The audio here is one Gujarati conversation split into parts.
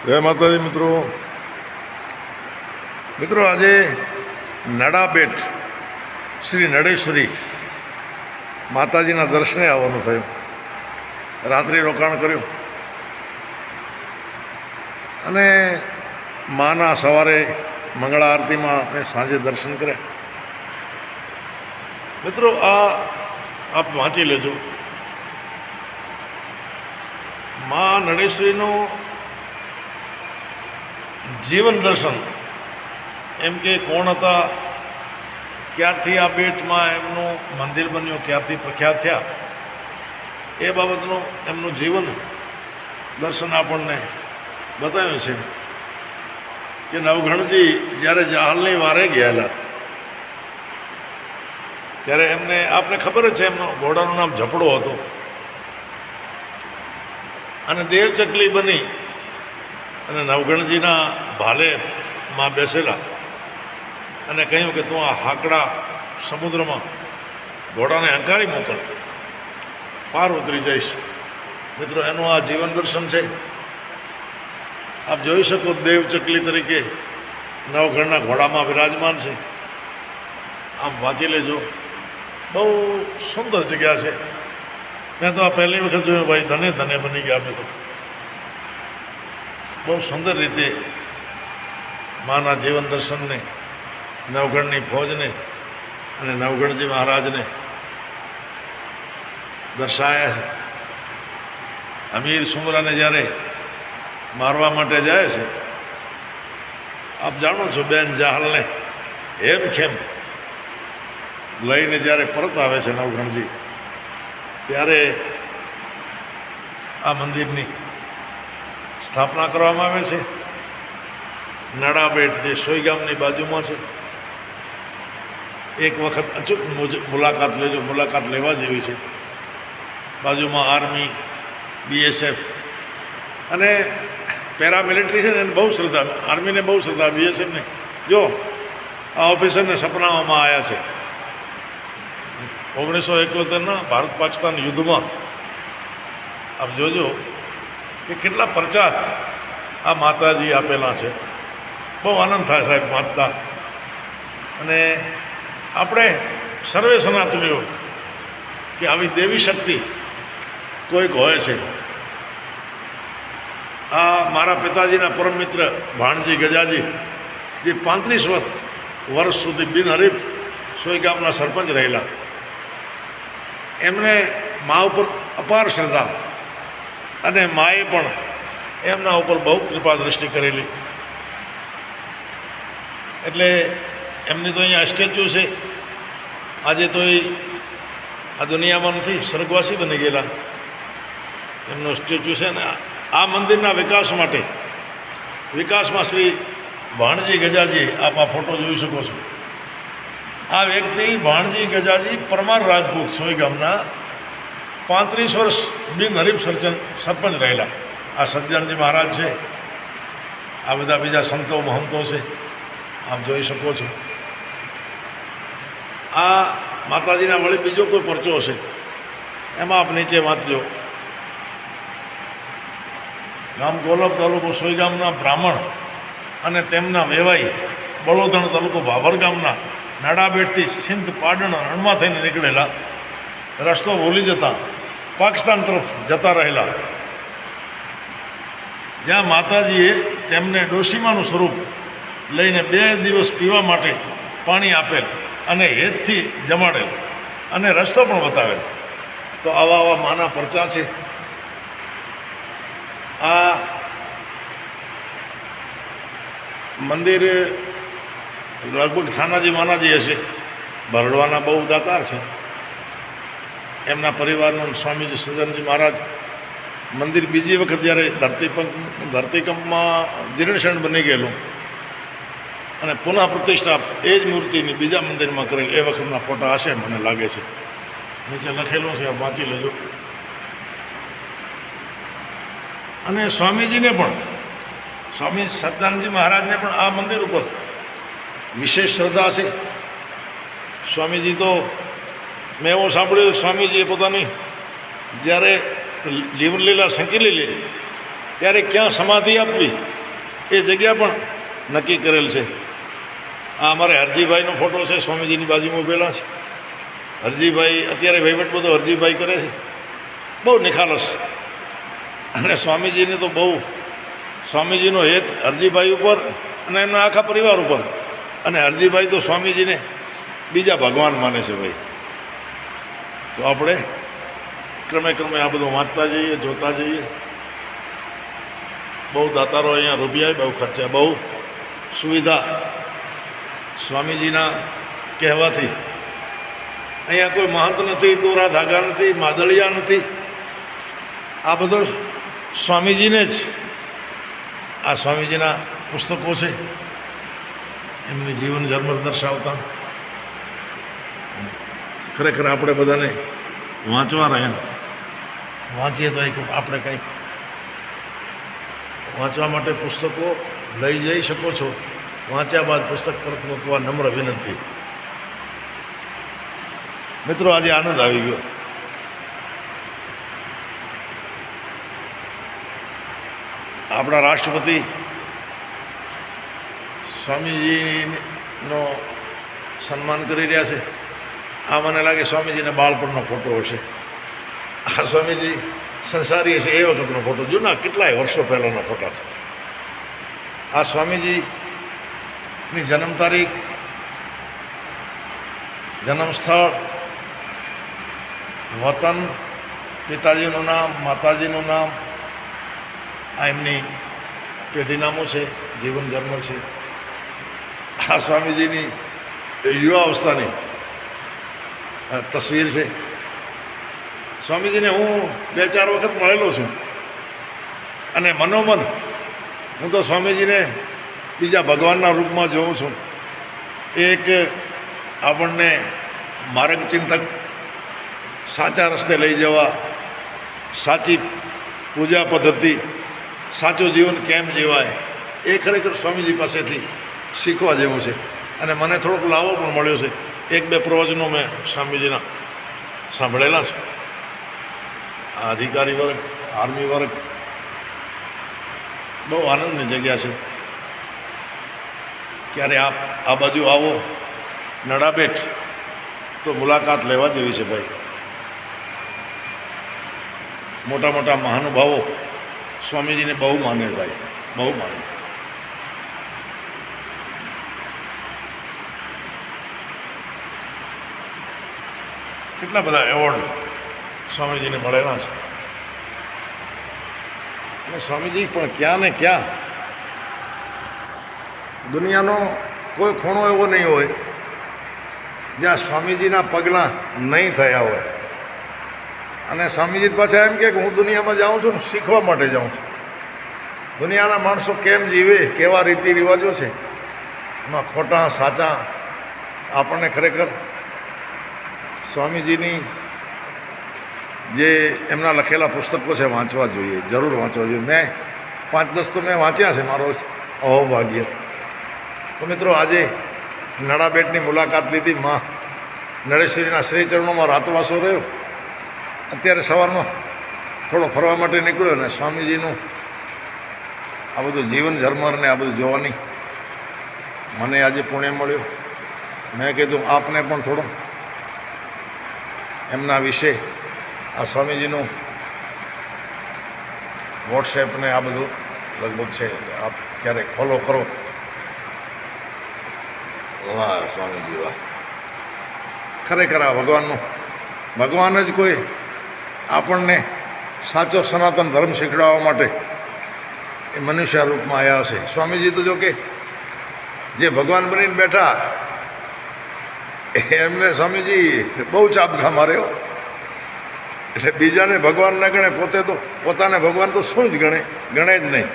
જય માતાજી મિત્રો. મિત્રો આજે નડાબેટ શ્રી નડેશ્વરી માતાજીના દર્શને આવવાનું થયું. રાત્રિ રોકાણ કર્યું અને માના સવારે મંગળા આરતીમાં આપણે સાંજે દર્શન કર્યા. મિત્રો આ આપ વાંચી લેજો. મા નડેશ્વરીનું જીવન દર્શન, એમ કે કોણ હતા, ક્યારથી આ બેટમાં એમનું મંદિર બન્યું, ક્યારથી પ્રખ્યાત થયા, એ બાબતનું એમનું જીવન દર્શન આપણને બતાવ્યું છે. કે નવઘણજી જ્યારે જહાલની વારે ગયેલા ત્યારે એમને આપને ખબર જ છે, એમનો ઘોડાનું નામ ઝપડો હતો અને દેવચકલી બની અને નવઘણજીના ભાલેમાં બેસેલા અને કહ્યું કે તું આ હાકડા સમુદ્રમાં ઘોડાને હંકારી મોકલ, પાર ઉતરી જઈશ. મિત્રો એનું આ જીવન દર્શન છે. આપ જોઈ શકો દેવચકલી તરીકે નવઘણના ઘોડામાં બિરાજમાન છે. આમ વાંચી લેજો, બહુ સુંદર જગ્યા છે. મેં તો આ પહેલી વખત જોયું, ભાઈ ધને ધને બની ગયા. મેં તો બહુ સુંદર રીતે માના જીવન દર્શનને, નવઘણની ફોજને અને નવઘણજી મહારાજને દર્શાયા છે. અમીર સુમરાને જ્યારે મારવા માટે જાય છે, આપ જાણો છો, બેન જહાલને હેમખેમ લઈને જ્યારે પરત આવે છે નવઘણજી, ત્યારે આ મંદિરની સ્થાપના કરવામાં આવે છે. નડાબેટ જે સોઈ ગામની બાજુમાં છે. એક વખત અચૂક મુલાકાત લેજો, મુલાકાત લેવા જેવી છે. બાજુમાં આર્મી, BSF અને પેરામિલિટરી છે ને, એને બહુ શ્રદ્ધા, આર્મીને બહુ શ્રદ્ધા, BSFને. જો આ ઓફિસરને સપનાઓમાં આવ્યા છે 1971ના ભારત પાકિસ્તાન યુદ્ધમાં. આપ જોજો કે કેટલા પરચા આ માતાજી આપેલા છે. બહુ આનંદ થાય સાહેબ વાંચતા. અને આપણે સર્વે સનાતનીઓ કે આવી દેવી શક્તિ કોઈક હોય છે. આ મારા પિતાજીના પરમ મિત્ર ભાણજી ગજાજી, જે 35 વર્ષ સુધી બિનહરીફ સોઈ ગામના સરપંચ રહેલા, એમને મા ઉપર અપાર શ્રદ્ધા અને માએ પણ એમના ઉપર બહુ કૃપા દૃષ્ટિ કરેલી. એટલે એમની તો અહીંયા સ્ટેચ્યુ છે. આજે તો એ આ દુનિયામાં નથી, સ્વર્ગવાસી બની ગયેલા. એમનો સ્ટેચ્યુ છે ને આ મંદિરના વિકાસમાં શ્રી ભાણજી ગજાજી, આપ આ ફોટો જોઈ શકો છો. આ વ્યક્તિ ભાણજી ગજાજી પરમાર રાજપૂત, સોઈ ગામના 35 વર્ષ બિનહરીફ સરપંચ રહેલા. આ સજ્જનજી મહારાજ છે, આ બધા બીજા સંતો મહંતો છે, આપ જોઈ શકો છો. આ માતાજીના વળી બીજો કોઈ પરચો હશે, એમાં આપ નીચે વાંચજો. ગામ ગોલબ તાલુકો સોઈ ગામના બ્રાહ્મણ અને તેમના વેવાઈ બળોદણ તાલુકો ભાભર ગામના નડાબેટથી સિંધ પાડણ રણમાં થઈને નીકળેલા, રસ્તો ભૂલી જતા પાકિસ્તાન તરફ જતા રહેલા, જ્યાં માતાજીએ તેમને ડોશીમાનું સ્વરૂપ લઈને 2 દિવસ પીવા માટે પાણી આપેલ અને હેતથી જમાડેલ અને રસ્તો પણ બતાવેલ. તો આવા માના પરચા છે. આ મંદિર લગભગ થાનાજી માનાજી હશે, ભરડવાના બહુ દાતાર છે. એમના પરિવારનું સ્વામીજી સજ્જનજી મહારાજ મંદિર બીજી વખત જ્યારે ધરતીકંપમાં જીર્ણશરણ બની ગયેલું અને પુનઃ પ્રતિષ્ઠા એ જ મૂર્તિની બીજા મંદિરમાં કરેલ, એ વખતના ફોટા હશે મને લાગે છે. નીચે લખેલું છે, વાંચી લેજો. અને સ્વામીજીને પણ, સ્વામી સજ્જનજી મહારાજને પણ આ મંદિર ઉપર વિશેષ શ્રદ્ધા છે. સ્વામીજી તો મેં એવું સાંભળ્યું, સ્વામીજીએ પોતાની જ્યારે જીવનલીલા સંકેલી લે ત્યારે ક્યાં સમાધિ આપવી એ જગ્યા પણ નક્કી કરેલ છે. આ અમારે હરજીભાઈનો ફોટો છે, સ્વામીજીની બાજુમાં ઊભેલા છે. હરજીભાઈ અત્યારે વહીવટ બધો હરજીભાઈ કરે છે, બહુ નિખાલસ. અને સ્વામીજીને તો બહુ, સ્વામીજીનો હેત હરજીભાઈ ઉપર અને એમના આખા પરિવાર ઉપર. અને હરજીભાઈ તો સ્વામીજીને બીજા ભગવાન માને છે ભાઈ. તો આપણે ક્રમે ક્રમે આ બધું વાંચતા જઈએ, જોતા જઈએ. બહુ દાતારો અહીંયા રૂપિયા બહુ ખર્ચા, બહુ સુવિધા સ્વામીજીના કહેવાથી. અહીંયા કોઈ મહંત નથી, દોરા ધાગા નથી, માદળિયા નથી. આ બધો સ્વામીજીને જ, આ સ્વામીજીના પુસ્તકો છે, એમની જીવન ઝરમર દર્શાવતા. ખરેખર આપણે બધાને વાંચવા રહ્યા, વાંચીએ તો આપણે કંઈક વાંચવા માટે પુસ્તકો લઈ જઈ શકો છો. વાંચ્યા બાદ પુસ્તક પરત મૂકવા નમ્ર વિનંતી. મિત્રો, આજે આનંદ આવી ગયો. આપણા રાષ્ટ્રપતિ સ્વામીજીનો સન્માન કરી રહ્યા છે. આ મને લાગે સ્વામીજીને બાળપણનો ફોટો હશે. આ સ્વામીજી સંસારી હશે એ વખતનો ફોટો, જૂના કેટલાય વર્ષો પહેલાંનો ફોટા છે. આ સ્વામીજીની જન્મ તારીખ, જન્મ સ્થળ, વતન, પિતાજીનું નામ, માતાજીનું નામ, આ એમની પેઢીનામું છે, જીવન જન્મ છે. આ સ્વામીજીની યુવા અવસ્થાની તસવીર છે. સ્વામીજીને હું 2-4 વખત મળેલો છું અને મનોમન હું તો સ્વામીજીને બીજા ભગવાનના રૂપમાં જોઉં છું. એક આપણને માર્ગચિંતક, સાચા રસ્તે લઈ જવા, સાચી પૂજા પદ્ધતિ, સાચું જીવન કેમ જીવાય, એ ખરેખર સ્વામીજી પાસેથી શીખવા જેવું છે. અને મને થોડોક લાવો પણ મળ્યો છે. 1-2 પ્રવચનો મેં સ્વામીજીના સાંભળેલા છે. આ અધિકારી વર્ગ, આર્મી વર્ગ, બહુ આનંદની જગ્યા છે. ક્યારે આપ આ બાજુ આવો નડાબેટ તો મુલાકાત લેવા જેવી છે ભાઈ. મોટા મોટા મહાનુભાવો સ્વામીજીને બહુ માને ભાઈ, બહુ માને. કેટલા બધા એવોર્ડ સ્વામીજીને મળેલા છે. અને સ્વામીજી પણ ક્યાં ને ક્યાં, દુનિયાનો કોઈ ખૂણો એવો નહીં હોય જ્યાં સ્વામીજીના પગલાં નહીં થયા હોય. અને સ્વામીજી પાછા એમ કે હું દુનિયામાં જાઉં છું ને શીખવા માટે જાઉં છું. દુનિયાના માણસો કેમ જીવે, કેવા રીતિ રિવાજો છે, એમાં ખોટા સાચા આપણને ખરેખર સ્વામીજીની જે એમના લખેલા પુસ્તકો છે વાંચવા જોઈએ, જરૂર વાંચવા જોઈએ. મેં 5-10 તો મેં વાંચ્યા છે, મારો અહોભાગ્ય. તો મિત્રો, આજે નડાબેટની મુલાકાત લીધી. માં નળેશ્વરીના શ્રી ચરણોમાં રાતવાસો રહ્યો. અત્યારે સવારમાં થોડો ફરવા માટે નીકળ્યો ને સ્વામીજીનું આ બધું જીવન ઝરમરને આ બધું જોવાની મને આજે પુણ્ય મળ્યો. મેં કીધું આપને પણ થોડો એમના વિશે, આ સ્વામીજીનું વોટ્સએપને આ બધું લગભગ છે, આપ ક્યારેક ફોલો કરો. વાહ સ્વામીજી વાહ! ખરેખર આ ભગવાન જ કોઈ આપણને સાચો સનાતન ધર્મ શીખવાડવા માટે એ મનુષ્ય રૂપમાં આવ્યા હશે. સ્વામીજી તો જો કે જે ભગવાન બનીને બેઠા એમને સ્વામીજી બહુ ચાપખા માર્યો. એટલે બીજાને ભગવાન ન ગણે, પોતે તો પોતાને ભગવાન તો શું જ ગણે જ નહીં.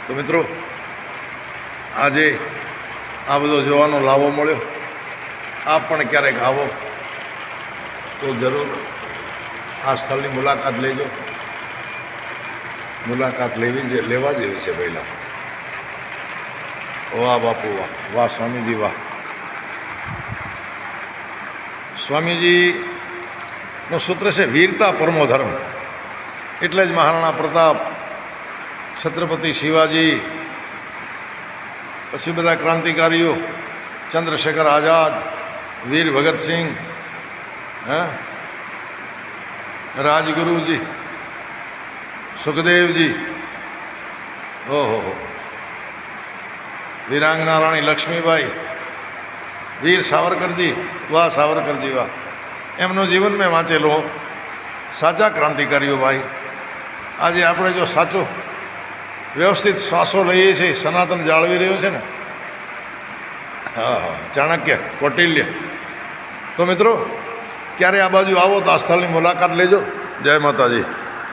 તો મિત્રો, આજે આ બધો જોવાનો લાવો મળ્યો. આપ પણ ક્યારેક આવો તો જરૂર આ સ્થળની મુલાકાત લેજો. મુલાકાત લેવા જેવી છે પહેલાં. વાહ બાપુ વાહ! વાહ સ્વામીજી વાહ! સ્વામીજીનું સૂત્ર છે વીરતા પરમો ધર્મ. એટલે જ મહારાણા પ્રતાપ છત્રપતિ શિવાજી, પછી બધા ક્રાંતિકારીઓ, ચંદ્રશેખર આઝાદ, વીર ભગતસિંહ, હા, રાજગુરુજી, સુખદેવજી, ઓહો, વીરાંગના રાણી લક્ષ્મીબાઈ, વીર સાવરકરજી, વાહ સાવરકરજી વાહ, એમનું જીવન મેં વાંચેલું હો. સાચા ક્રાંતિકારીઓ ભાઈ. આજે આપણે જો સાચો વ્યવસ્થિત શ્વાસો લઈએ છીએ, સનાતન જાળવી રહ્યું છે ને. હા, ચાણક્ય, કૌટિલ્ય. તો મિત્રો, ક્યારે આ બાજુ આવો તો આ સ્થળની મુલાકાત લેજો. જય માતાજી.